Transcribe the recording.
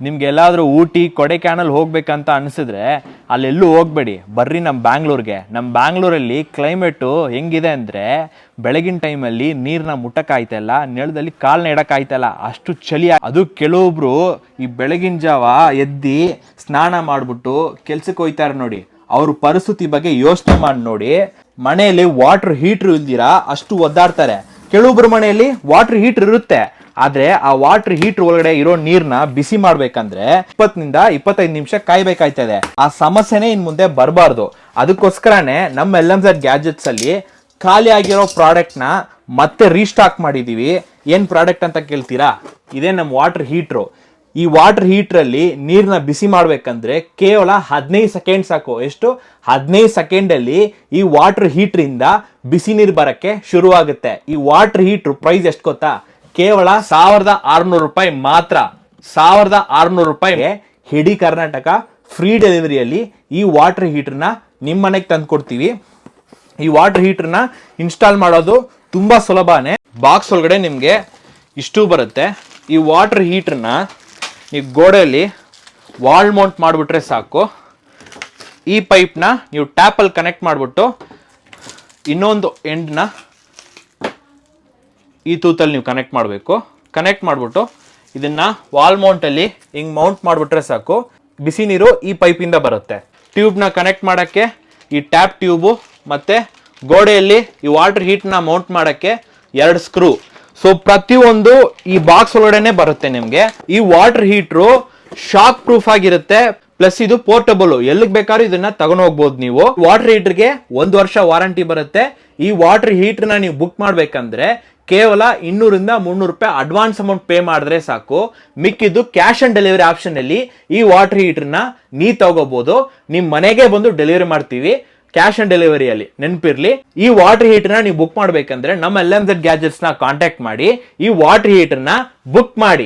ನಿಮ್ಗೆ ಎಲ್ಲಾದ್ರೂ ಊಟಿ ಕೊಡೈಕ್ಯಾನಲ್ ಹೋಗ್ಬೇಕಂತ ಅನಿಸಿದ್ರೆ ಅಲ್ಲೆಲ್ಲೂ ಹೋಗ್ಬೇಡಿ, ಬರ್ರಿ ನಮ್ಮ ಬ್ಯಾಂಗ್ಳೂರ್ಗೆ. ನಮ್ಮ ಬ್ಯಾಂಗ್ಳೂರಲ್ಲಿ ಕ್ಲೈಮೇಟು ಹೆಂಗಿದೆ ಅಂದರೆ ಬೆಳಗಿನ ಟೈಮಲ್ಲಿ ನೀರನ್ನ ಮುಟ್ಟಕ್ಕಾಯ್ತಲ್ಲ, ನೆಲದಲ್ಲಿ ಕಾಲನ್ನ ಇಡಕ್ಕಾಯ್ತಲ್ಲ, ಅಷ್ಟು ಚಳಿ. ಅದು ಕೆಲವೊಬ್ರು ಈ ಬೆಳಗಿನ ಜಾವ ಎದ್ದು ಸ್ನಾನ ಮಾಡಿಬಿಟ್ಟು ಕೆಲ್ಸಕ್ಕೆ ಹೋಯ್ತಾರೆ ನೋಡಿ, ಅವ್ರ ಪರಿಸ್ಥಿತಿ ಬಗ್ಗೆ ಯೋಚನೆ ಮಾಡಿ ನೋಡಿ. ಮನೆಯಲ್ಲಿ ವಾಟರ್ ಹೀಟ್ರ್ ಇಲ್ದಿರಾ ಅಷ್ಟು ಒದ್ದಾಡ್ತಾರೆ. ಕೆಲವೊಬ್ರು ಮನೆಯಲ್ಲಿ ವಾಟರ್ ಹೀಟ್ರ್ ಇರುತ್ತೆ, ಆದ್ರೆ ಆ ವಾಟರ್ ಹೀಟರ್ ಒಳಗಡೆ ಇರೋ ನೀರ್ನ ಬಿಸಿ ಮಾಡ್ಬೇಕಂದ್ರೆ 20-25 ನಿಮಿಷ ಕಾಯ್ಬೇಕಾಯ್ತದೆ. ಆ ಸಮಸ್ಯೆನೇ ಇನ್ ಮುಂದೆ ಬರಬಾರ್ದು. ಅದಕ್ಕೋಸ್ಕರನೇ ನಮ್ಮ LMZ ಗ್ಯಾಜೆಟ್ಸ್ ಅಲ್ಲಿ ಖಾಲಿ ಆಗಿರೋ ಪ್ರಾಡಕ್ಟ್ ನ ಮತ್ತೆ ರೀಸ್ಟಾಕ್ ಮಾಡಿದೀವಿ. ಏನ್ ಪ್ರಾಡಕ್ಟ್ ಅಂತ ಕೇಳ್ತೀರಾ? ಇದೇ ನಮ್ಮ ವಾಟರ್ ಹೀಟ್ರು. ಈ ವಾಟರ್ ಹೀಟರ್ ಅಲ್ಲಿ ನೀರ್ನ ಬಿಸಿ ಮಾಡ್ಬೇಕಂದ್ರೆ ಕೇವಲ 15 ಸೆಕೆಂಡ್ ಸಾಕು. ಎಷ್ಟು? 15 ಸೆಕೆಂಡ್ ಅಲ್ಲಿ ಈ ವಾಟರ್ ಹೀಟರ್ ಇಂದ ಬಿಸಿ ನೀರು ಬರಕ್ಕೆ ಶುರುವಾಗುತ್ತೆ. ಈ ವಾಟರ್ ಹೀಟರ್ ಪ್ರೈಸ್ ಎಷ್ಟು ಗೊತ್ತಾ? ಕೇವಲ 1600 ರೂಪಾಯಿ ಮಾತ್ರ. 1600 ರೂಪಾಯಿಗೆ ಇಡೀ ಕರ್ನಾಟಕ ಫ್ರೀ ಡೆಲಿವರಿಯಲ್ಲಿ ಈ ವಾಟರ್ ಹೀಟರ್ನ ನಿಮ್ಮ ಮನೆಗೆ ತಂದು ಕೊಡ್ತೀವಿ. ಈ ವಾಟರ್ ಹೀಟರ್ನ ಇನ್ಸ್ಟಾಲ್ ಮಾಡೋದು ತುಂಬಾ ಸುಲಭನೇ. ಬಾಕ್ಸ್ ಒಳಗಡೆ ನಿಮಗೆ ಇಷ್ಟು ಬರುತ್ತೆ. ಈ ವಾಟರ್ ಹೀಟರ್ನ ನೀವು ಗೋಡೆಯಲ್ಲಿ ವಾಲ್ ಮೌಂಟ್ ಮಾಡಿಬಿಟ್ರೆ ಸಾಕು. ಈ ಪೈಪ್ನ ನೀವು ಟ್ಯಾಪಲ್ಲಿ ಕನೆಕ್ಟ್ ಮಾಡಿಬಿಟ್ಟು ಇನ್ನೊಂದು ಎಂಡ್ನ ಈ ತೂತಲ್ಲಿ ನೀವು ಕನೆಕ್ಟ್ ಮಾಡಬೇಕು. ಕನೆಕ್ಟ್ ಮಾಡಿಬಿಟ್ಟು ಇದನ್ನ ವಾಲ್ ಮೌಂಟಲ್ಲಿ ಹಿಂಗೆ ಮೌಂಟ್ ಮಾಡಿಬಿಟ್ರೆ ಸಾಕು. ಬಿಸಿ ನೀರು ಈ ಪೈಪಿಂದ ಬರುತ್ತೆ. ಟ್ಯೂಬ್ನ ಕನೆಕ್ಟ್ ಮಾಡೋಕ್ಕೆ ಈ ಟ್ಯಾಪ್ ಟ್ಯೂಬು ಮತ್ತು ಗೋಡೆಯಲ್ಲಿ ಈ ವಾಟರ್ ಹೀಟ್ನ ಮೌಂಟ್ ಮಾಡೋಕ್ಕೆ 2 ಸ್ಕ್ರೂ. ಸೊ ಪ್ರತಿಯೊಂದು ಈ ಬಾಕ್ಸ್ ಒಳಗಡೆನೆ ಬರುತ್ತೆ ನಿಮಗೆ. ಈ ವಾಟರ್ ಹೀಟ್ರು ಶಾಕ್ ಪ್ರೂಫ್ ಆಗಿರುತ್ತೆ, ಪ್ಲಸ್ ಇದು ಪೋರ್ಟಬಲ್. ಎಲ್ಲಿಗೆ ಬೇಕಾದ್ರೂ ಇದನ್ನ ತಗೊಂಡು ಹೋಗ್ಬೋದು ನೀವು. ವಾಟರ್ ಹೀಟರ್ಗೆ 1 ವರ್ಷ ವಾರಂಟಿ ಬರುತ್ತೆ. ಈ ವಾಟರ್ ಹೀಟರ್ನ ನೀವು ಬುಕ್ ಮಾಡ್ಬೇಕಂದ್ರೆ ಕೇವಲ 200-300 ರೂಪಾಯಿ ಅಡ್ವಾನ್ಸ್ ಅಮೌಂಟ್ ಪೇ ಮಾಡಿದ್ರೆ ಸಾಕು. ಮಿಕ್ಕಿದ್ದು ಕ್ಯಾಶ್ ಆನ್ ಡೆಲಿವರಿ ಆಪ್ಷನ್ ಅಲ್ಲಿ ಈ ವಾಟರ್ ಹೀಟರ್ನ ನೀವು ತಗೋಬಹುದು. ನಿಮ್ ಮನೆಗೆ ಬಂದು ಡೆಲಿವರಿ ಮಾಡ್ತೀವಿ ಕ್ಯಾಶ್ ಆನ್ ಡೆಲಿವರಿಯಲ್ಲಿ. ನೆನಪಿರ್ಲಿ, ಈ ವಾಟರ್ ಹೀಟರ್ನ ನೀವು ಬುಕ್ ಮಾಡ್ಬೇಕಂದ್ರೆ ನಮ್ಮ LMZ ಗ್ಯಾಜೆಟ್ಸ್ ನ ಕಾಂಟ್ಯಾಕ್ಟ್ ಮಾಡಿ ಈ ವಾಟರ್ ಹೀಟರ್ನ ಬುಕ್ ಮಾಡಿ.